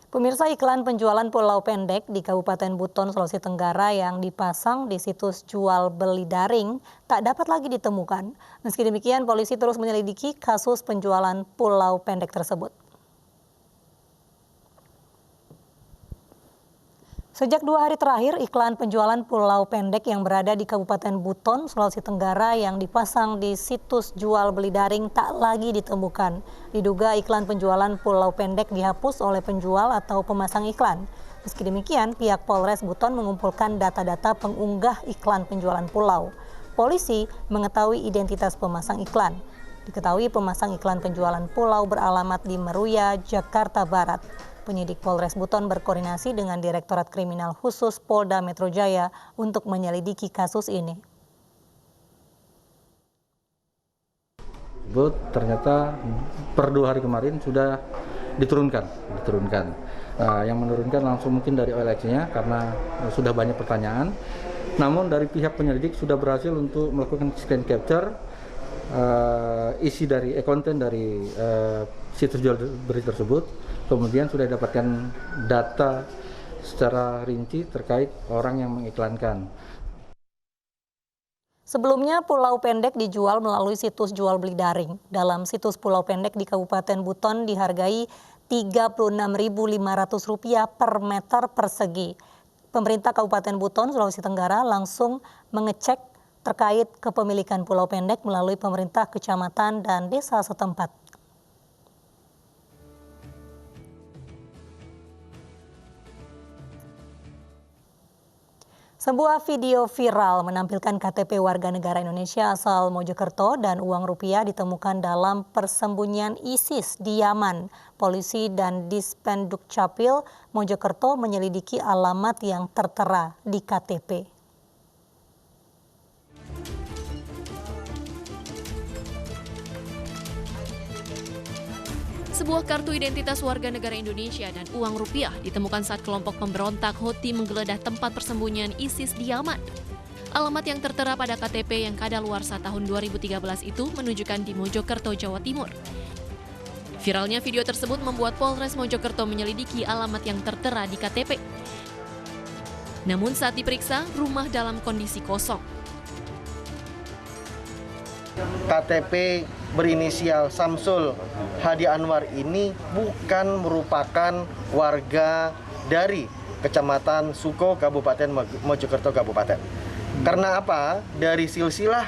Pemirsa, iklan penjualan pulau pendek di Kabupaten Buton, Sulawesi Tenggara yang dipasang di situs jual beli daring tak dapat lagi ditemukan. Meski demikian, polisi terus menyelidiki kasus penjualan pulau pendek tersebut. Sejak 2 hari terakhir, iklan penjualan pulau pendek yang berada di Kabupaten Buton, Sulawesi Tenggara yang dipasang di situs jual beli daring tak lagi ditemukan. Diduga iklan penjualan pulau pendek dihapus oleh penjual atau pemasang iklan. Meski demikian, pihak Polres Buton mengumpulkan data-data pengunggah iklan penjualan pulau. Polisi mengetahui identitas pemasang iklan. Diketahui pemasang iklan penjualan pulau beralamat di Meruya, Jakarta Barat. Penyidik Polres Buton berkoordinasi dengan Direktorat Kriminal Khusus Polda Metro Jaya untuk menyelidiki kasus ini. Ternyata per 2 hari kemarin sudah diturunkan. Yang menurunkan langsung mungkin dari OLX-nya karena sudah banyak pertanyaan. Namun dari pihak penyelidik sudah berhasil untuk melakukan screen capture isi dari konten dari situs jual beli tersebut. Kemudian sudah didapatkan data secara rinci terkait orang yang mengiklankan. Sebelumnya, pulau pendek dijual melalui situs jual beli daring. Dalam situs pulau pendek di Kabupaten Buton dihargai Rp36.500 per meter persegi. Pemerintah Kabupaten Buton, Sulawesi Tenggara langsung mengecek terkait kepemilikan pulau pendek melalui pemerintah kecamatan dan desa setempat. Sebuah video viral menampilkan KTP warga negara Indonesia asal Mojokerto dan uang rupiah ditemukan dalam persembunyian ISIS di Yaman. Polisi dan Dispenduk Capil Mojokerto menyelidiki alamat yang tertera di KTP. Sebuah kartu identitas warga negara Indonesia dan uang rupiah ditemukan saat kelompok pemberontak Houthi menggeledah tempat persembunyian ISIS di Yaman. Alamat yang tertera pada KTP yang kadaluarsa tahun 2013 itu menunjukkan di Mojokerto, Jawa Timur. Viralnya video tersebut membuat Polres Mojokerto menyelidiki alamat yang tertera di KTP. Namun saat diperiksa, rumah dalam kondisi kosong. KTP berinisial Samsul Hadi Anwar ini bukan merupakan warga dari Kecamatan Suko, Kabupaten Mojokerto Kabupaten. Karena apa? Dari silsilah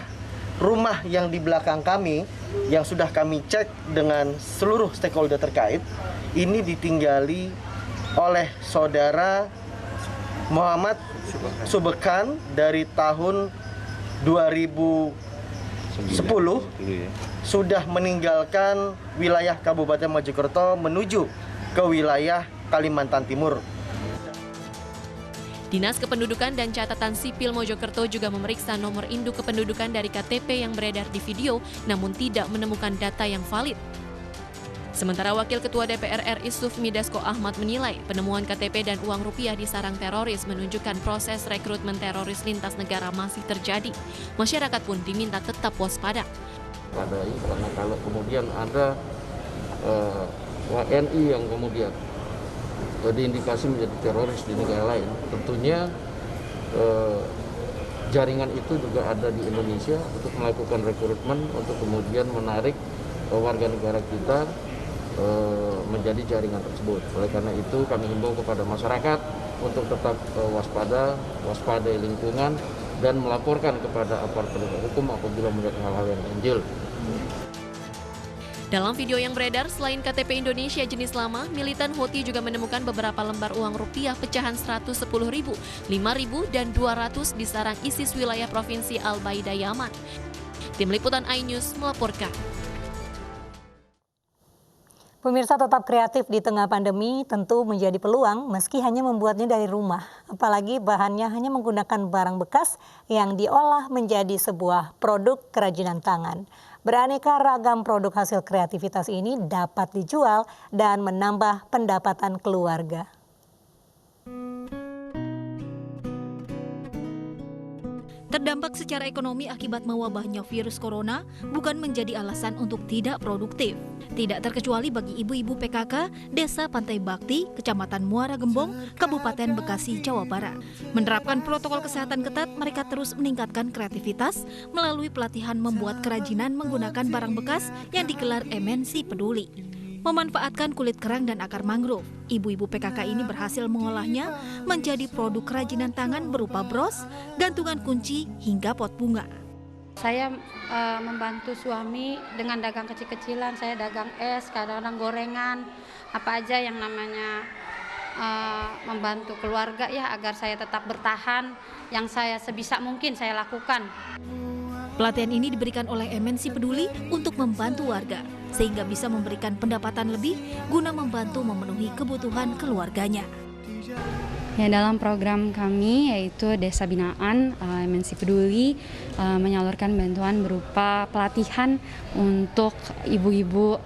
rumah yang di belakang kami, yang sudah kami cek dengan seluruh stakeholder terkait, ini ditinggali oleh saudara Muhammad Subekan dari tahun 2010 sudah meninggalkan wilayah Kabupaten Mojokerto menuju ke wilayah Kalimantan Timur. Dinas Kependudukan dan Catatan Sipil Mojokerto juga memeriksa nomor induk kependudukan dari KTP yang beredar di video, namun tidak menemukan data yang valid. Sementara Wakil Ketua DPR RI Sufmi Dasko Ahmad menilai penemuan KTP dan uang rupiah di sarang teroris menunjukkan proses rekrutmen teroris lintas negara masih terjadi. Masyarakat pun diminta tetap waspada. Karena kalau kemudian ada WNI yang kemudian diindikasi menjadi teroris di negara lain, tentunya jaringan itu juga ada di Indonesia untuk melakukan rekrutmen untuk kemudian menarik warga negara kita menjadi jaringan tersebut. Oleh karena itu kami himbau kepada masyarakat untuk tetap waspada lingkungan dan melaporkan kepada aparat penegak hukum apabila melihat hal-hal yang ganjil. Dalam video yang beredar, selain KTP Indonesia jenis lama, militan Houthi juga menemukan beberapa lembar uang rupiah pecahan 110.000, 5.000, dan 200 di sarang ISIS wilayah Provinsi Al-Baida, Yaman. Tim Liputan iNews melaporkan. Pemirsa, tetap kreatif di tengah pandemi tentu menjadi peluang meski hanya membuatnya dari rumah. Apalagi bahannya hanya menggunakan barang bekas yang diolah menjadi sebuah produk kerajinan tangan. Beraneka ragam produk hasil kreativitas ini dapat dijual dan menambah pendapatan keluarga. Terdampak secara ekonomi akibat mewabahnya virus corona bukan menjadi alasan untuk tidak produktif. Tidak terkecuali bagi ibu-ibu PKK Desa Pantai Bakti, Kecamatan Muara Gembong, Kabupaten Bekasi, Jawa Barat. Menerapkan protokol kesehatan ketat, mereka terus meningkatkan kreativitas melalui pelatihan membuat kerajinan menggunakan barang bekas yang digelar MNC Peduli. Memanfaatkan kulit kerang dan akar mangrove, ibu-ibu PKK ini berhasil mengolahnya menjadi produk kerajinan tangan berupa bros, gantungan kunci, hingga pot bunga. Saya membantu suami dengan dagang kecil-kecilan, saya dagang es, kadang-kadang gorengan, apa aja yang namanya membantu keluarga ya agar saya tetap bertahan, yang saya sebisa mungkin saya lakukan. Pelatihan ini diberikan oleh MNC Peduli untuk membantu warga, sehingga bisa memberikan pendapatan lebih guna membantu memenuhi kebutuhan keluarganya. Ya, dalam program kami yaitu Desa Binaan, MNC Peduli menyalurkan bantuan berupa pelatihan untuk ibu-ibu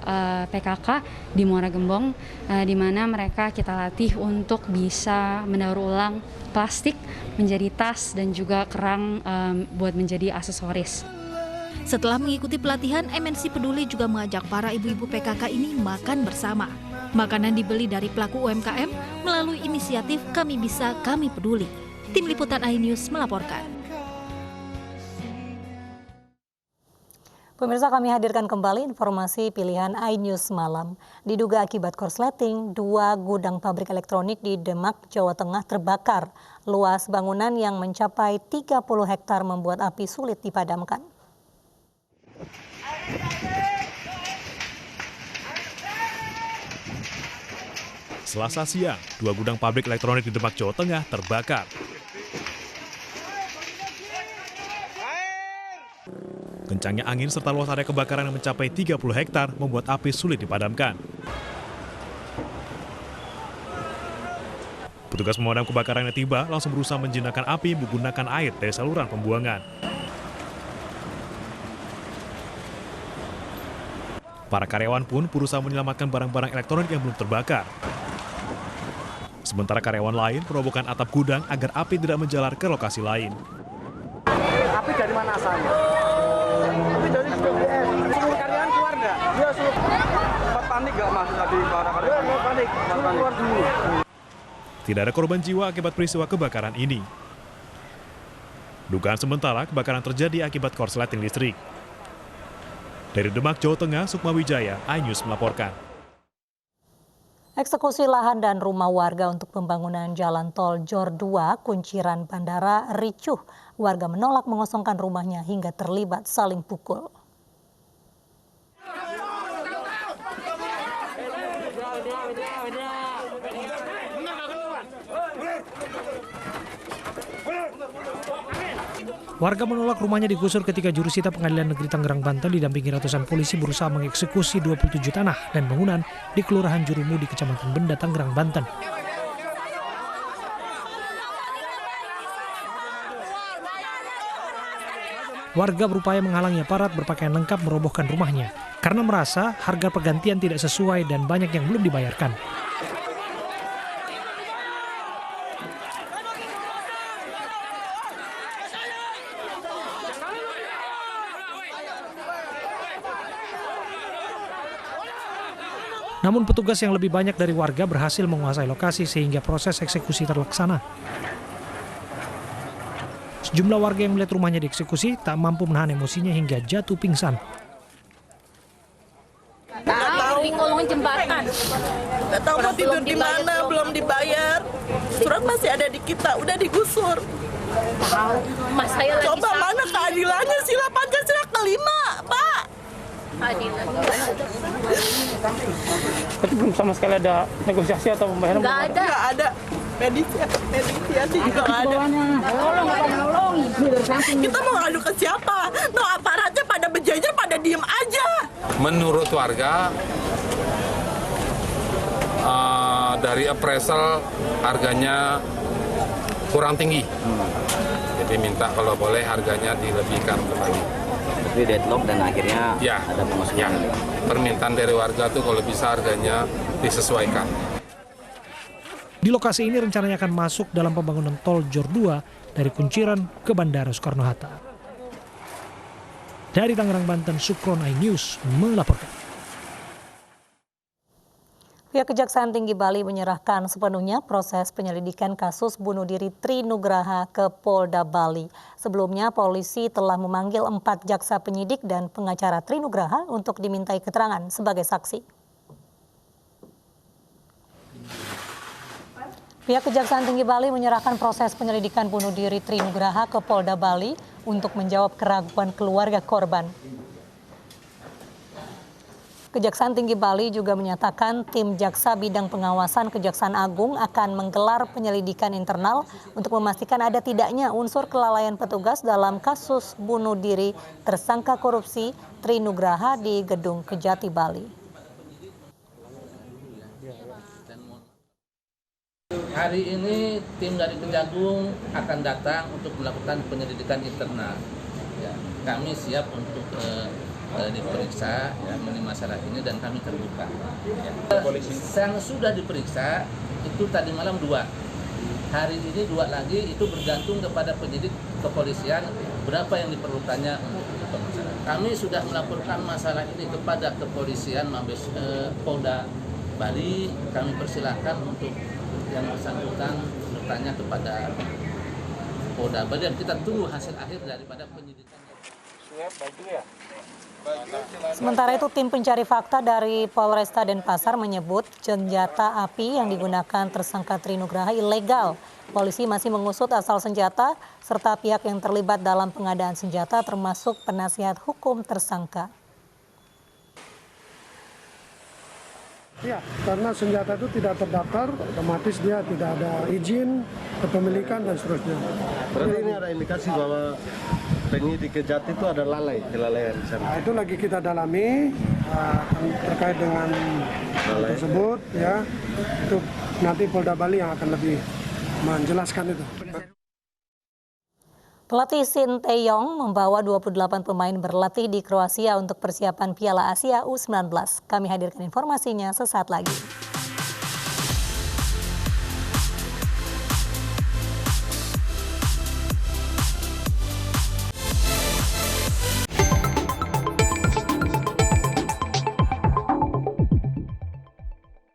PKK di Muara Gembong, di mana mereka kita latih untuk bisa mendaur ulang plastik menjadi tas dan juga kerang buat menjadi aksesoris. Setelah mengikuti pelatihan, MNC Peduli juga mengajak para ibu-ibu PKK ini makan bersama. Makanan dibeli dari pelaku UMKM melalui inisiatif Kami Bisa, Kami Peduli. Tim Liputan iNews melaporkan. Pemirsa, kami hadirkan kembali informasi pilihan iNews malam. Diduga akibat korsleting, 2 gudang pabrik elektronik di Demak, Jawa Tengah terbakar. Luas bangunan yang mencapai 30 hektar membuat api sulit dipadamkan. Selasa siang, 2 gudang pabrik elektronik di Demak, Jawa Tengah terbakar. Kencangnya angin serta luas area kebakaran yang mencapai 30 hektar membuat api sulit dipadamkan. Petugas pemadam kebakaran yang tiba langsung berusaha menjinakkan api menggunakan air dari saluran pembuangan. Para karyawan pun berusaha menyelamatkan barang-barang elektronik yang belum terbakar. Sementara karyawan lain merobohkan atap gudang agar api tidak menjalar ke lokasi lain. Api dari mana asalnya? Api dari SPBS. Seluruh karyawan keluar nggak? Iya, sempat panik nggak mas tadi para karyawan? Iya, panik. Keluar dulu. Tidak ada korban jiwa akibat peristiwa kebakaran ini. Dugaan sementara kebakaran terjadi akibat korsleting listrik. Dari Demak, Jawa Tengah, Sukma Wijaya, iNews melaporkan. Eksekusi lahan dan rumah warga untuk pembangunan jalan tol Jor 2 Kunciran Bandara ricuh. Warga menolak mengosongkan rumahnya hingga terlibat saling pukul. Warga menolak rumahnya digusur ketika jurusita Pengadilan Negeri Tangerang, Banten didampingi ratusan polisi berusaha mengeksekusi 27 tanah dan bangunan di Kelurahan Jurumudi, Kecamatan Benda, Tangerang, Banten. Warga berupaya menghalangi aparat berpakaian lengkap merobohkan rumahnya karena merasa harga pergantian tidak sesuai dan banyak yang belum dibayarkan. Namun petugas yang lebih banyak dari warga berhasil menguasai lokasi sehingga proses eksekusi terlaksana. Sejumlah warga yang melihat rumahnya dieksekusi tak mampu menahan emosinya hingga jatuh pingsan. Nggak tahu ngomongin jembatan. Nggak tahu mau tidur di mana, belum dibayar. Surat masih ada di kita, udah digusur. Mas saya lagi coba mana keadilannya, sila Pancasila kelima, Pak. Keadilan. Tapi belum sama sekali ada negosiasi atau pembayaran? Nggak ada. Mediasi juga nggak ada. Kita mau ngadu ke siapa? No, aparatnya pada berjejer, pada diem aja. Menurut warga, dari appraisal harganya kurang tinggi. Jadi minta kalau boleh harganya dilebihkan kembali. Tapi deadlock dan akhirnya ada pemasukan. Ya, permintaan dari warga tuh kalau bisa harganya disesuaikan. Di lokasi ini rencananya akan masuk dalam pembangunan tol Jor 2 dari Kunciran ke Bandara Soekarno-Hatta. Dari Tangerang, Banten, Sukron iNews melaporkan. Pihak Kejaksaan Tinggi Bali menyerahkan sepenuhnya proses penyelidikan kasus bunuh diri Tri Nugraha ke Polda Bali. Sebelumnya, polisi telah memanggil 4 jaksa penyidik dan pengacara Tri Nugraha untuk dimintai keterangan sebagai saksi. Pihak Kejaksaan Tinggi Bali menyerahkan proses penyelidikan bunuh diri Tri Nugraha ke Polda Bali untuk menjawab keraguan keluarga korban. Kejaksaan Tinggi Bali juga menyatakan tim Jaksa Bidang Pengawasan Kejaksaan Agung akan menggelar penyelidikan internal untuk memastikan ada tidaknya unsur kelalaian petugas dalam kasus bunuh diri tersangka korupsi Tri Nugraha di Gedung Kejati, Bali. Hari ini tim dari Kejagung akan datang untuk melakukan penyelidikan internal. Ya, kami siap untuk diperiksa mengenai masalah ini dan kami terbuka. Yang sudah diperiksa itu tadi malam 2. Hari ini 2 lagi, itu bergantung kepada penyidik kepolisian berapa yang diperlukannya untuk pemeriksaan. Kami sudah melaporkan masalah ini kepada kepolisian Mabes Polda Bali. Kami persilahkan untuk yang bersangkutan bertanya kepada Polda Bali dan kita tunggu hasil akhir daripada penyidikan. Sementara itu, tim pencari fakta dari Polresta Denpasar menyebut senjata api yang digunakan tersangka Tri Nugraha ilegal. Polisi masih mengusut asal senjata serta pihak yang terlibat dalam pengadaan senjata termasuk penasihat hukum tersangka. Ya, karena senjata itu tidak terdaftar, otomatis dia tidak ada izin kepemilikan dan seterusnya. Berarti ini ada indikasi bahwa penyidik Kejati itu ada kelalaian di sana. Nah, itu lagi kita dalami terkait dengan hal tersebut, ya. Itu nanti Polda Bali yang akan lebih menjelaskan itu. Pelatih Sinteyong membawa 28 pemain berlatih di Kroasia untuk persiapan Piala Asia U19. Kami hadirkan informasinya sesaat lagi.